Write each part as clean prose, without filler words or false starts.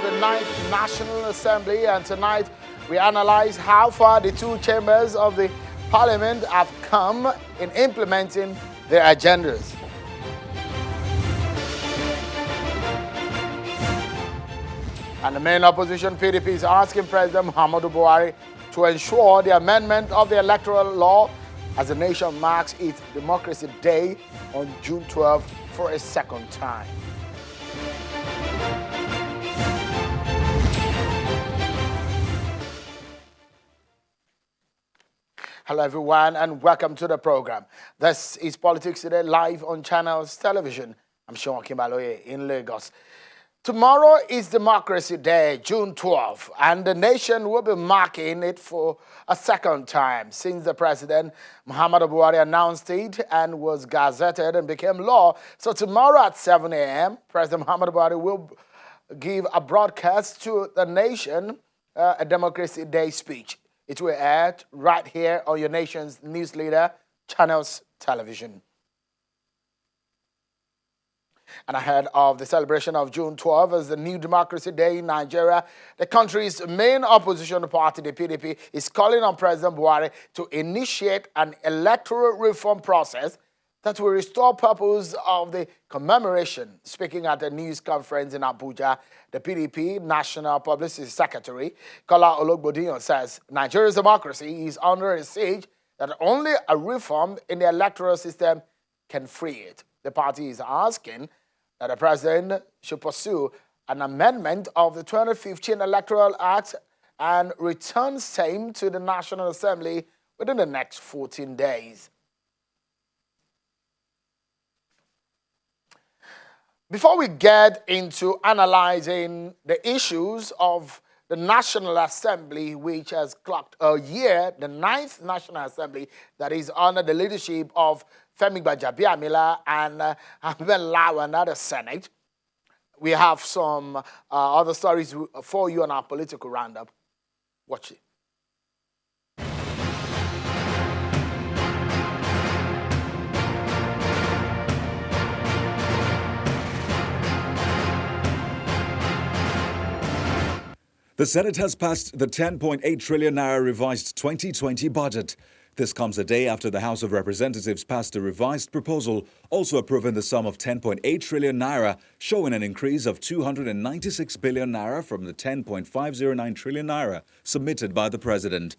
of the 9th National Assembly, and tonight we analyze how far the two chambers of the Parliament have come in implementing their agendas. And the main opposition, PDP, is asking President Muhammadu Buhari to ensure the amendment of the electoral law as the nation marks its Democracy Day on June 12th for a second time. Hello everyone and welcome to the program. This is Politics Today live on Channels Television. I'm Sean Kimbaloye in Lagos. Tomorrow is Democracy Day, June 12th, and the nation will be marking it for a second time since the President Muhammadu Buhari announced it and was gazetted and became law. So tomorrow at 7 a.m., President Muhammadu Buhari will give a broadcast to the nation, a Democracy Day speech. It will air right here on your nation's news leader, Channels Television. And ahead of the celebration of June 12 as the new Democracy Day in Nigeria, the country's main opposition party, the PDP, is calling on President Buhari to initiate an electoral reform process that will restore purpose of the commemoration. Speaking at a news conference in Abuja, the PDP National Publicity Secretary, Kola Ologbodiyan, says Nigeria's democracy is under a siege that only a reform in the electoral system can free it. The party is asking that the president should pursue an amendment of the 2015 Electoral Act and return same to the National Assembly within the next 14 days. Before we get into analyzing the issues of the National Assembly, which has clocked a year, the 9th National Assembly that is under the leadership of Femi Gbajabiamila and Ahmed Lawan at the Senate, we have some other stories for you on our political roundup. Watch it. The Senate has passed the 10.8 trillion naira revised 2020 budget. This comes a day after the House of Representatives passed a revised proposal, also approving the sum of 10.8 trillion naira, showing an increase of 296 billion naira from the 10.509 trillion naira submitted by the president.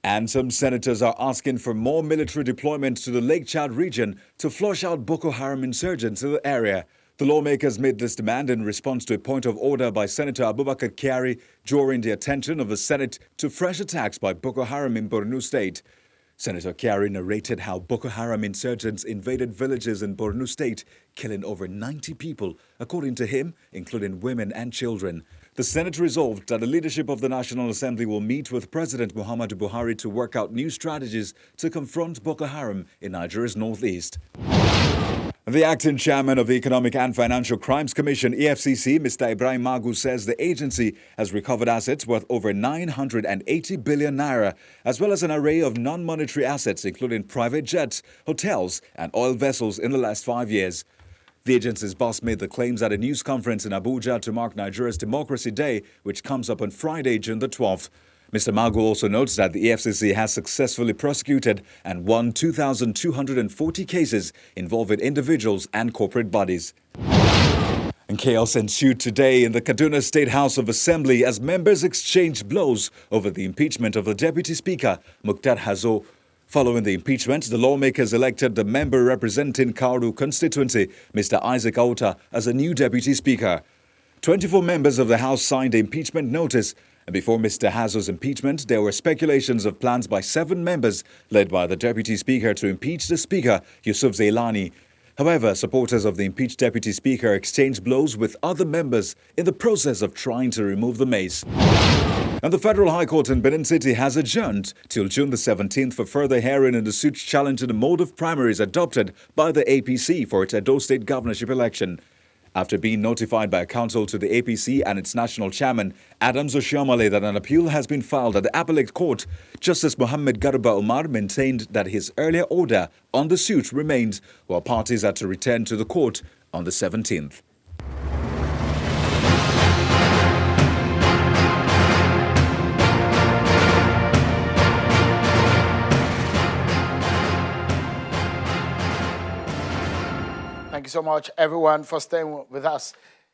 And some senators are asking for more military deployment to the Lake Chad region to flush out Boko Haram insurgents in the area. The lawmakers made this demand in response to a point of order by Senator Abubakar Kyari, drawing the attention of the Senate to fresh attacks by Boko Haram in Borno State. Senator Kyari narrated how Boko Haram insurgents invaded villages in Borno State, killing over 90 people, according to him, including women and children. The Senate resolved that the leadership of the National Assembly will meet with President Muhammadu Buhari to work out new strategies to confront Boko Haram in Nigeria's northeast. The acting chairman of the Economic and Financial Crimes Commission, EFCC, Mr. Ibrahim Magu, says the agency has recovered assets worth over 980 billion naira, as well as an array of non-monetary assets, including private jets, hotels, and oil vessels in the last 5 years. The agency's boss made the claims at a news conference in Abuja to mark Nigeria's Democracy Day, which comes up on Friday, June the 12th. Mr. Magu also notes that the EFCC has successfully prosecuted and won 2,240 cases involving individuals and corporate bodies. And chaos ensued today in the Kaduna State House of Assembly as members exchanged blows over the impeachment of the Deputy Speaker, Mukhtar Hazo. Following the impeachment, the lawmakers elected the member representing Kauru constituency, Mr. Isaac Auta, as a new Deputy Speaker. 24 members of the House signed the impeachment notice. And before Mr. Hazo's impeachment, there were speculations of plans by 7 members, led by the Deputy Speaker, to impeach the Speaker, Yusuf Zailani. However, supporters of the impeached Deputy Speaker exchanged blows with other members in the process of trying to remove the mace. And the Federal High Court in Benin City has adjourned till June the 17th for further hearing in the suits challenging the mode of primaries adopted by the APC for its Edo State governorship election. After being notified by counsel to the APC and its national chairman, Adams Oshiomhole, that an appeal has been filed at the Appellate Court, Justice Mohammed Garba Umar maintained that his earlier order on the suit remained, while parties are to return to the court on the 17th. you so much, everyone, for staying with us.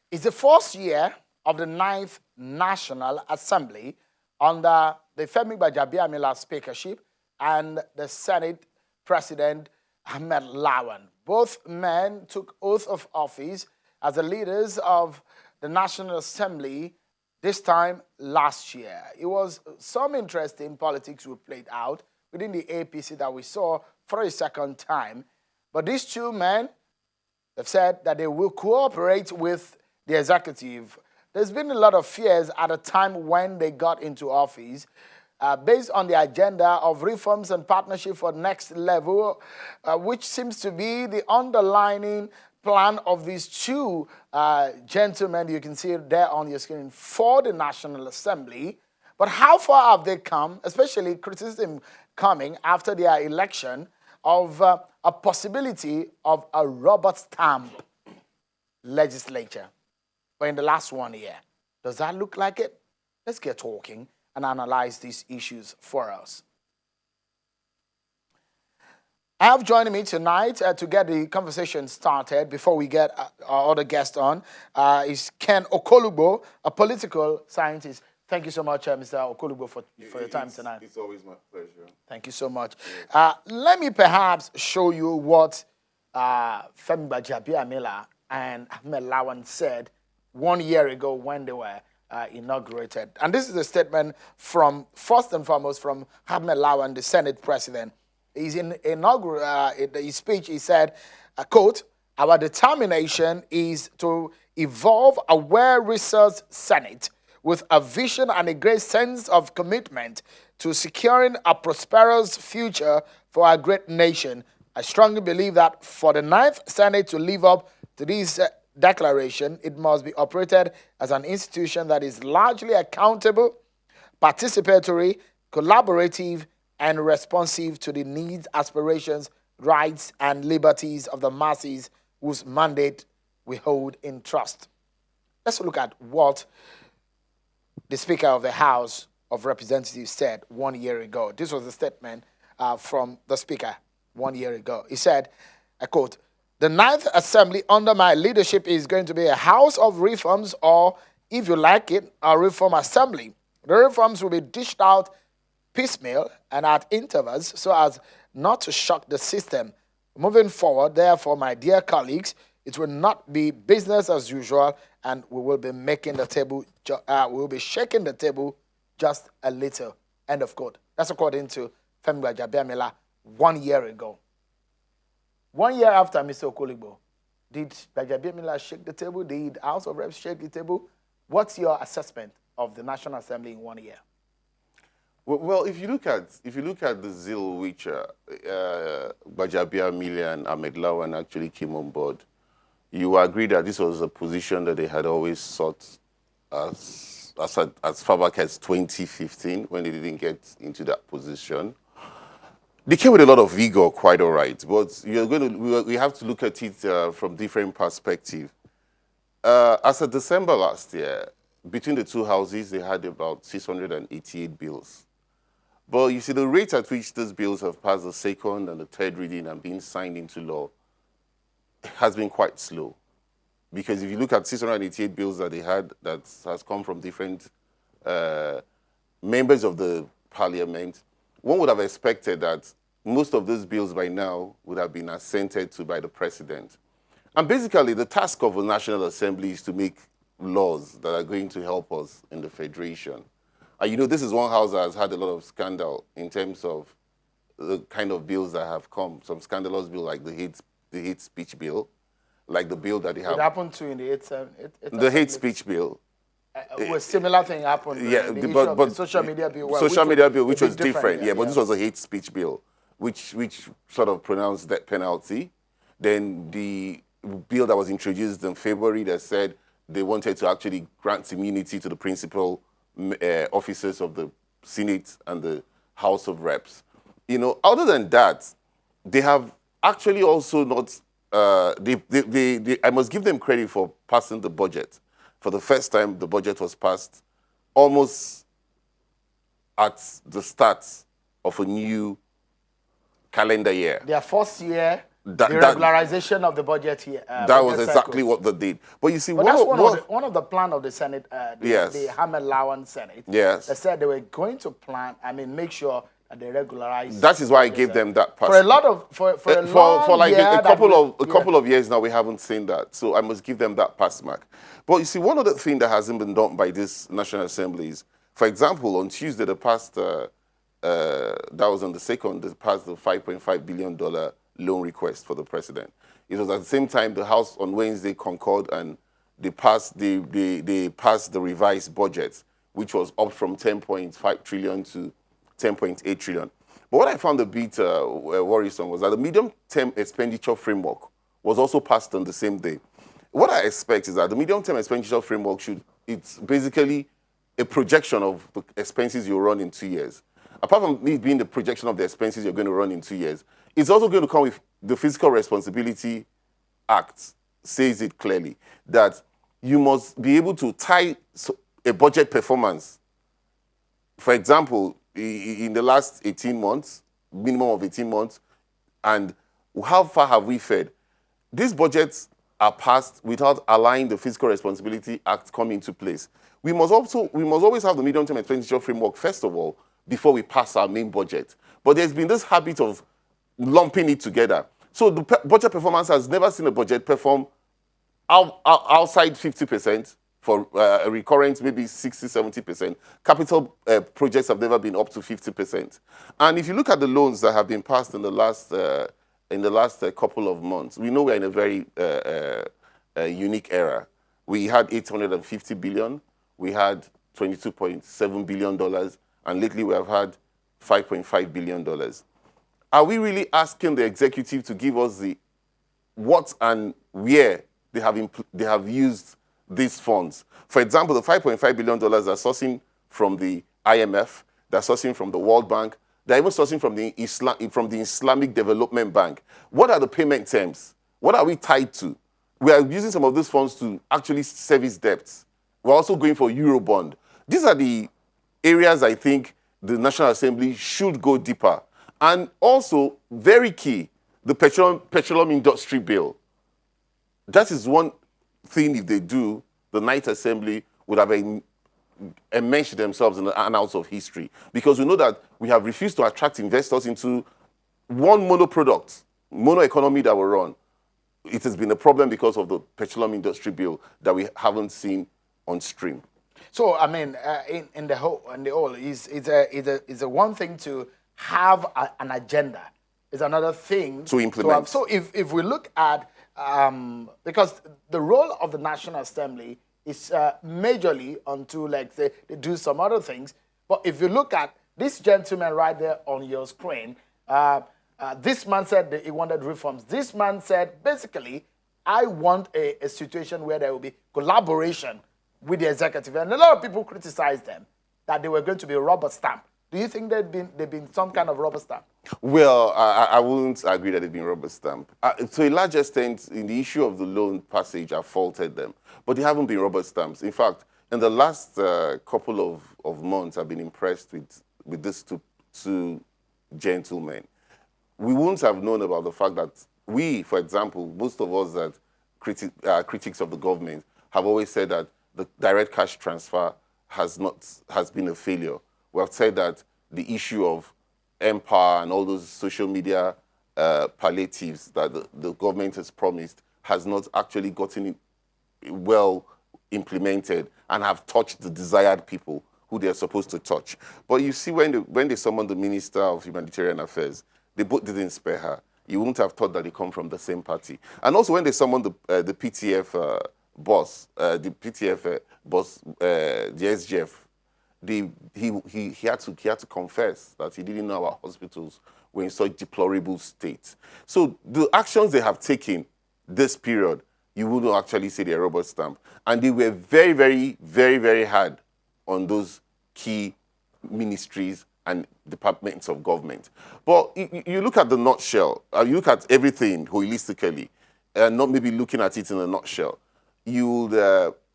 It's the first year of the 9th National Assembly under the Femi Gbajabiamila speakership and the Senate President Ahmed Lawan. Both men took oath of office as the leaders of the National Assembly this time last year. It was some interesting politics we played out within the APC that we saw for a second time. But these two men have said that they will cooperate with the executive. There's been a lot of fears at the time when they got into office based on the agenda of reforms and partnership for next level, which seems to be the underlining plan of these two gentlemen you can see it there on your screen for the National Assembly. But how far have they come, especially criticism coming after their election of a possibility of a rubber stamp legislature for in the last 1 year? Does that look like it? Let's get talking and analyze these issues for us. I have joining me tonight to get the conversation started before we get our other guest on is Ken Okolugbo, a political scientist. Thank you so much, Mr. Okolugbo, for your time tonight. It's always my pleasure. Thank you so much. Let me perhaps show you what Femi Gbajabiamila and Ahmed Lawan said 1 year ago when they were inaugurated. And this is a statement from, first and foremost, from Ahmed Lawan, the Senate President. He's in his speech, he said, quote, "Our determination is to evolve a well-researched Senate with a vision and a great sense of commitment to securing a prosperous future for our great nation. I strongly believe that for the 9th Senate to live up to this declaration, it must be operated as an institution that is largely accountable, participatory, collaborative, and responsive to the needs, aspirations, rights, and liberties of the masses whose mandate we hold in trust." Let's look at what the Speaker of the House of Representatives said 1 year ago. This was a statement from the Speaker 1 year ago. He said, I quote, "The 9th Assembly under my leadership is going to be a house of reforms, or, if you like it, a reform assembly. The reforms will be dished out piecemeal and at intervals so as not to shock the system. Moving forward, therefore, my dear colleagues, it will not be business as usual, and we will be making the table, we will be shaking the table just a little." End of quote. That's according to Femi Gbajabiamila 1 year ago. 1 year after Mr. Okolugbo, did Gbajabiamila shake the table? Did House of Reps shake the table? What's your assessment of the National Assembly in 1 year? Well, if you look at the zeal which Gbajabiamila and Ahmed Lawan actually came on board, you will agree that this was a position that they had always sought as far back as 2015 when they didn't get into that position. They came with a lot of vigor, quite all right, but we have to look at it from different perspectives. As of December last year, between the two houses, they had about 688 bills. But you see, the rate at which those bills have passed the second and the third reading and been signed into law has been quite slow. Because if you look at 688 bills that they had that has come from different members of the parliament, one would have expected that most of those bills by now would have been assented to by the president. And basically, the task of a National Assembly is to make laws that are going to help us in the federation. And you know, this is one house that has had a lot of scandal in terms of the kind of bills that have come. Some scandalous bills like the hate speech bill, like the bill that they have. It happened to in the 8 the hate speech bill. A similar thing happened. Yeah, but the social media bill. Well, social media bill, which was different. Yeah, but this was a hate speech bill, which sort of pronounced that penalty. Then the bill that was introduced in February that said they wanted to actually grant immunity to the principal officers of the Senate and the House of Reps. You know, other than that, they have actually also not. I must give them credit for passing the budget. For the first time, the budget was passed almost at the start of a new calendar year. Their first year The regularization of the budget here. That was exactly what they did. But you see, but that's one of the plan of the Senate, yes. the Ahmed Lawan Senate. Yes. They said they were going to plan, make sure that they regularize. That is why I gave them that pass. For a lot of, for like a couple of years now, we haven't seen that. So I must give them that pass mark. But you see, one other thing that hasn't been done by this National Assembly is, for example, on Tuesday, they passed, that was on the 2nd, they passed the $5.5 billion loan request for the president. It was at the same time the House on Wednesday concurred and they passed the revised budget, which was up from 10.5 trillion to 10.8 trillion. But what I found a bit worrisome was that the medium-term expenditure framework was also passed on the same day. What I expect is that the medium-term expenditure framework it's basically a projection of the expenses you run in 2 years. Apart from it being the projection of the expenses you're going to run in 2 years, it's also going to come with the Fiscal Responsibility Act, says it clearly, that you must be able to tie a budget performance. For example, in the last 18 months, minimum of 18 months, and how far have we fared? These budgets are passed without allowing the Fiscal Responsibility Act come into place. We must always have the medium-term expenditure framework, first of all, before we pass our main budget. But there's been this habit of lumping it together. So the budget performance has never seen a budget perform outside 50%, for a recurrent maybe 60, 70%. Capital projects have never been up to 50%. And if you look at the loans that have been passed in the last couple of months, we know we're in a very unique era. We had $850 billion, we had $22.7 billion, and lately we have had $5.5 billion. Are we really asking the executive to give us the what and where they have used these funds? For example, the $5.5 billion are sourcing from the IMF, they're sourcing from the World Bank, they're even sourcing from the Islamic Development Bank. What are the payment terms? What are we tied to? We are using some of these funds to actually service debts. We're also going for Eurobond. These are the areas I think the National Assembly should go deeper. And also, very key, the petroleum industry bill. That is one thing, if they do, the Ninth Assembly would have enmeshed themselves in the annals of history. Because we know that we have refused to attract investors into one mono economy that we run. It has been a problem because of the petroleum industry bill that we haven't seen on stream. So, in the whole, it's a one thing to have an agenda. It's another thing to implement. So if we look at, because the role of the National Assembly is majorly onto, like, say, they do some other things. But if you look at this gentleman right there on your screen, this man said that he wanted reforms. This man said, basically, I want a situation where there will be collaboration with the executive. And a lot of people criticized them that they were going to be a rubber stamp. Do you think they've been some kind of rubber stamp? Well, I wouldn't agree that they've been rubber stamp. To a large extent, in the issue of the loan passage, I faulted them. But they haven't been rubber stamps. In fact, in the last couple of months, I've been impressed with these two gentlemen. We wouldn't have known about the fact that we, for example, most of us that critics of the government have always said that the direct cash transfer has been a failure. We have said that the issue of Empower and all those social media palliatives that the government has promised has not actually gotten well implemented and have touched the desired people who they are supposed to touch. But you see, when they summoned the Minister of Humanitarian Affairs, they both didn't spare her. You wouldn't have thought that they come from the same party. And also when they summoned the PTF boss, the SGF, he had to confess that he didn't know our hospitals were in such deplorable state. So the actions they have taken this period, you wouldn't actually say they're rubber stamp. And they were very, very, very, very hard on those key ministries and departments of government. But you look at the nutshell, you look at everything holistically, and not maybe looking at it in a nutshell, you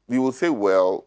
will say, well,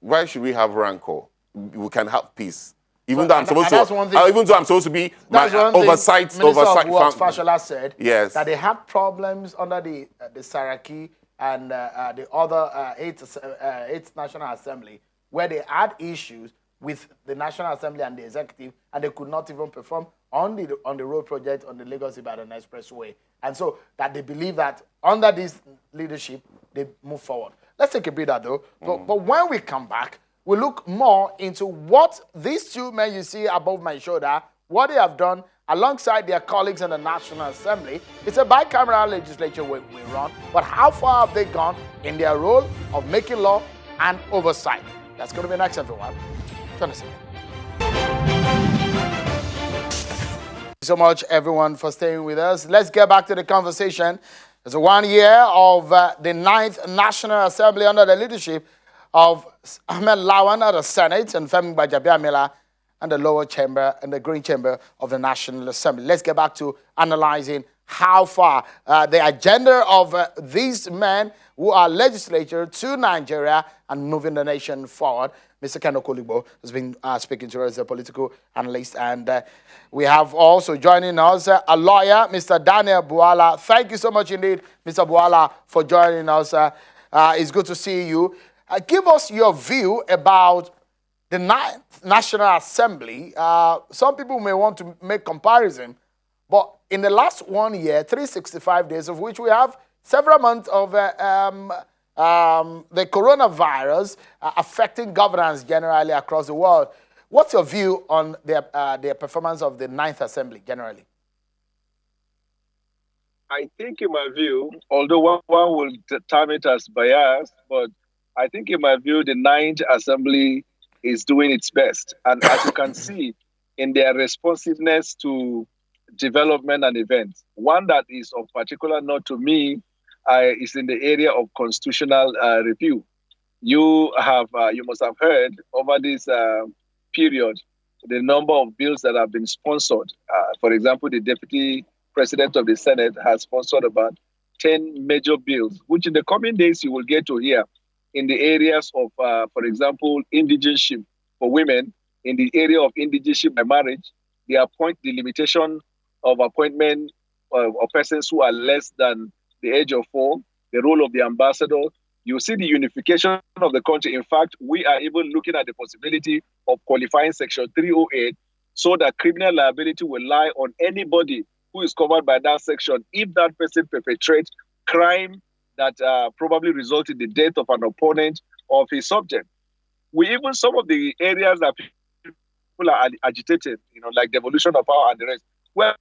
why should we have rancor? We can have peace Even though I'm supposed to, that's one thing. even though I'm supposed to be my That's one oversight, thing Minister oversight. of Works Fashola said. Yes. That they had problems under the Saraki and the other eighth National Assembly, where they had issues with the National Assembly and the executive, and they could not even perform on the road project on the Lagos-Ibadan Expressway. And so that they believe that under this leadership, they move forward. Let's take a breather, though. But when we come back, we look more into what these two men you see above my shoulder, what they have done alongside their colleagues in the National Assembly. It's a bicameral legislature we run, but how far have they gone in their role of making law and oversight? That's going to be next, everyone. Join us again. Thank you so much, everyone, for staying with us. Let's get back to the conversation. It's 1 year of the 9th National Assembly under the leadership of Ahmed Lawan at the Senate and Femi Gbajabiamila and the lower chamber and the green chamber of the National Assembly. Let's get back to analyzing how far the agenda of these men who are legislature to Nigeria and moving the nation forward. Mr. Ken Okoligbo has been speaking to us as a political analyst. And we have also joining us a lawyer, Mr. Daniel Buala. Thank you so much indeed, Mr. Buala, for joining us. It's good to see you. Give us your view about the 9th National Assembly. Some people may want to make comparison, but in the last 1 year, 365 days, of which we have several months of the coronavirus affecting governance generally across the world. What's your view on their performance of the 9th Assembly generally? I think, in my view, although one will term it as biased, but I think, in my view, the 9th Assembly is doing its best. And as you can see in their responsiveness to development and events, one that is of particular note to me is in the area of constitutional review. You must have heard over this period the number of bills that have been sponsored. For example, the Deputy President of the Senate has sponsored about 10 major bills, which in the coming days you will get to hear in the areas of, for example, indigenship for women, in the area of indigenship by marriage, the limitation of appointment of persons who are less than the age of 4, the role of the ambassador. You see the unification of the country. In fact, we are even looking at the possibility of qualifying Section 308 so that criminal liability will lie on anybody who is covered by that section if that person perpetrates crime that probably result in the death of an opponent of his subject. Even some of the areas that people are agitated, like devolution of power and the rest, well,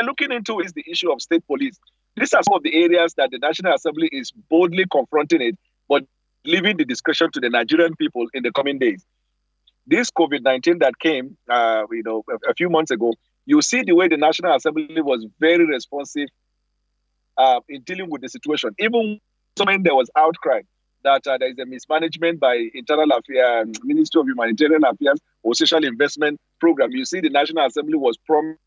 looking into is the issue of state police. These are some of the areas that the National Assembly is boldly confronting it, but leaving the discussion to the Nigerian people in the coming days. This COVID-19 that came, a few months ago, you see the way the National Assembly was very responsive in dealing with the situation. Even when there was outcry that there is a mismanagement by Internal Affairs, Ministry of Humanitarian Affairs or Social Investment Program, you see the National Assembly was prompt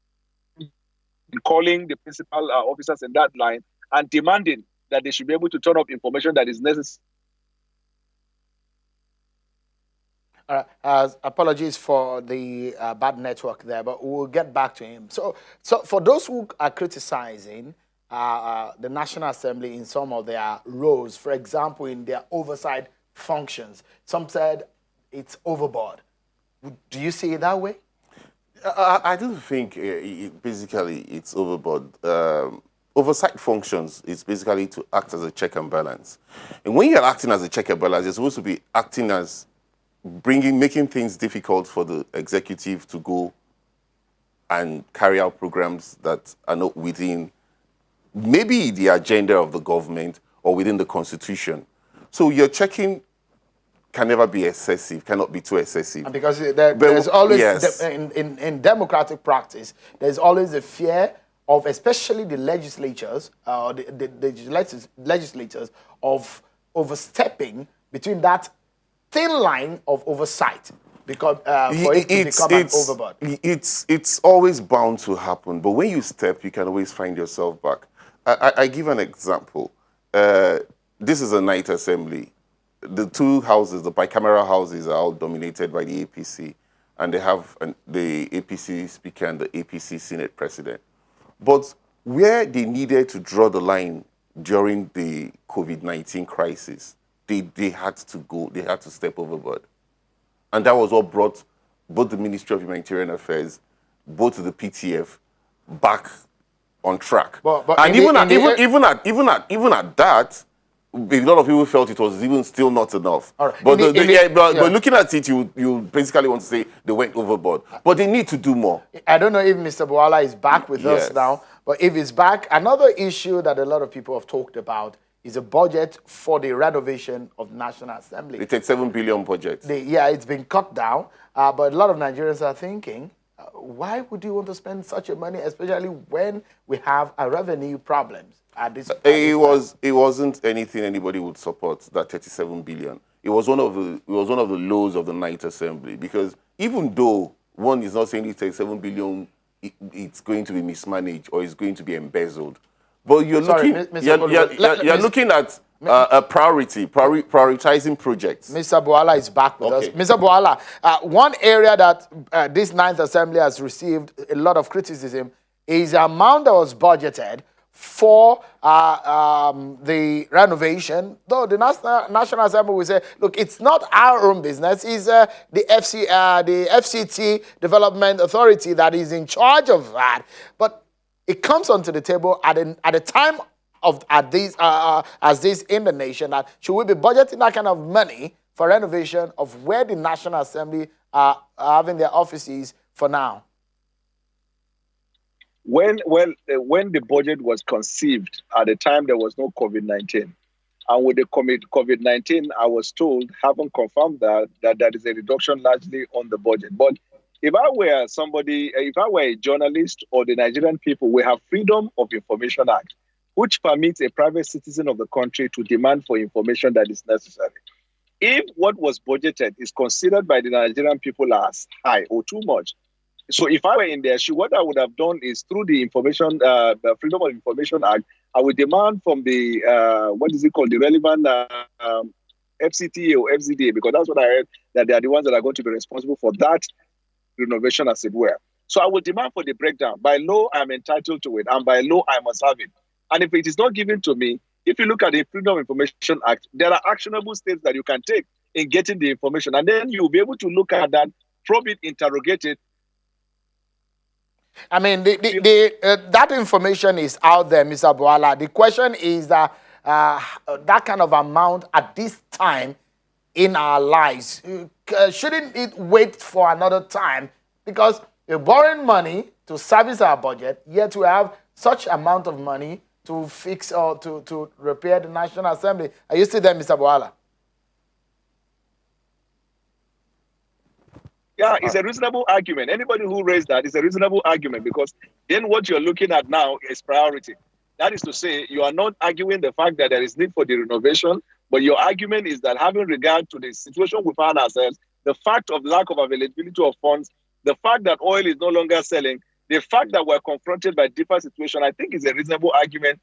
in calling the principal officers in that line and demanding that they should be able to turn up information that is necessary. Apologies for the bad network there, but we'll get back to him. So for those who are criticizing the National Assembly in some of their roles, for example, in their oversight functions, some said it's overboard. Do you see it that way? I don't think basically it's overboard. Oversight functions is basically to act as a check and balance. And when you're acting as a check and balance, you're supposed to be acting as making things difficult for the executive to go and carry out programs that are not within maybe the agenda of the government or within the constitution. So your checking can never be excessive, cannot be too excessive. And because there's always, yes. in democratic practice, there's always a fear of, especially the legislatures, the legislators, of overstepping between that thin line of oversight because for it to become an overboard. It's always bound to happen, but when you step, you can always find yourself back. I give an example. This is a night assembly. The two houses, the bicameral houses, are all dominated by the APC. and they have the APC speaker and the APC Senate president. But where they needed to draw the line during the COVID-19 crisis, they had to step overboard. And that was what brought both the Ministry of Humanitarian Affairs, both the PTF, back on track. And even at that, a lot of people felt it was even still not enough. Right. But looking at it, you basically want to say they went overboard. But they need to do more. I don't know if Mr. Boala is back with us Yes. now, but if he's back, another issue that a lot of people have talked about is a budget for the renovation of the National Assembly. The 37 billion budget. It's been cut down, but a lot of Nigerians are thinking, why would you want to spend such a money, especially when we have a revenue problems at this time? It wasn't anything anybody would support, that 37 billion. It was one of the lows of the Ninth Assembly, because even though one is not saying it's 37 billion, it's going to be mismanaged or it's going to be embezzled. But you're looking at a prioritizing projects. Mr. Boala is back with us. Okay. Mr. Boala, one area that this Ninth Assembly has received a lot of criticism is the amount that was budgeted for the renovation. Though the National Assembly will say, look, it's not our own business. It's the FCT Development Authority that is in charge of that. But it comes onto the table at a time as this in the nation, that should we be budgeting that kind of money for renovation of where the National Assembly are having their offices for now? When the budget was conceived, at the time there was no COVID-19. And with the COVID-19, I was told, haven't confirmed that there is a reduction largely on the budget. But if I were a journalist or the Nigerian people, we have Freedom of Information Act, which permits a private citizen of the country to demand for information that is necessary. If what was budgeted is considered by the Nigerian people as high or too much, so if I were in their shoe, what I would have done is through the Freedom of Information Act, I would demand from the, the relevant FCTA or FZDA, because that's what I heard, that they are the ones that are going to be responsible for that renovation, as it were. So I will demand for the breakdown. By law, I'm entitled to it, and by law, I must have it. And if it is not given to me, if you look at the Freedom of Information Act, there are actionable steps that you can take in getting the information, and then you'll be able to look at that, probe it, interrogate it. I mean, that information is out there, Mr. Boala. The question is that that kind of amount at this time in our lives, shouldn't it wait for another time? Because we're borrowing money to service our budget, yet we have such amount of money to fix or to repair the National Assembly. Are you still there, Mr. Boala? Yeah, it's a reasonable argument. Anybody who raised that is a reasonable argument, because then what you're looking at now is priority. That is to say, you are not arguing the fact that there is need for the renovation, but your argument is that having regard to the situation we find ourselves, the fact of lack of availability of funds, the fact that oil is no longer selling, the fact that we're confronted by different situations, I think is a reasonable argument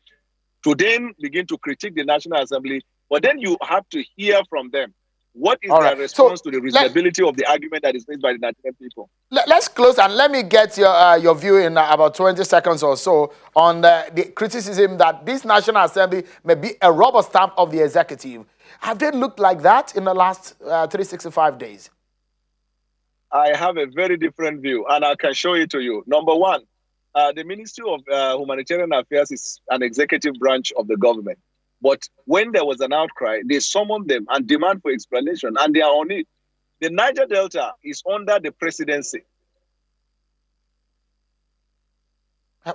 to then begin to critique the National Assembly. But then you have to hear from them. What is their response to the reasonability of the argument that is made by the Nigerian people? Let's close, and let me get your view in about 20 seconds or so on the criticism that this National Assembly may be a rubber stamp of the executive. Have they looked like that in the last 365 days? I have a very different view, and I can show it to you. Number one, the Ministry of Humanitarian Affairs is an executive branch of the government. But when there was an outcry, they summoned them and demand for explanation, and they are on it. The Niger Delta is under the presidency.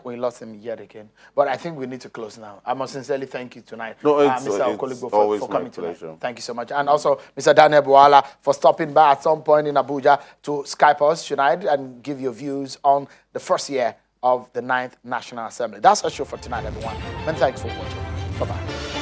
We lost him yet again. But I think we need to close now. I must sincerely thank you tonight, Mr. Okoligbo, for coming tonight. Thank you so much. And also, Mr. Daniel Boala, for stopping by at some point in Abuja to Skype us tonight and give your views on the first year of the 9th National Assembly. That's our show for tonight, everyone. Many thanks for watching. Bye-bye.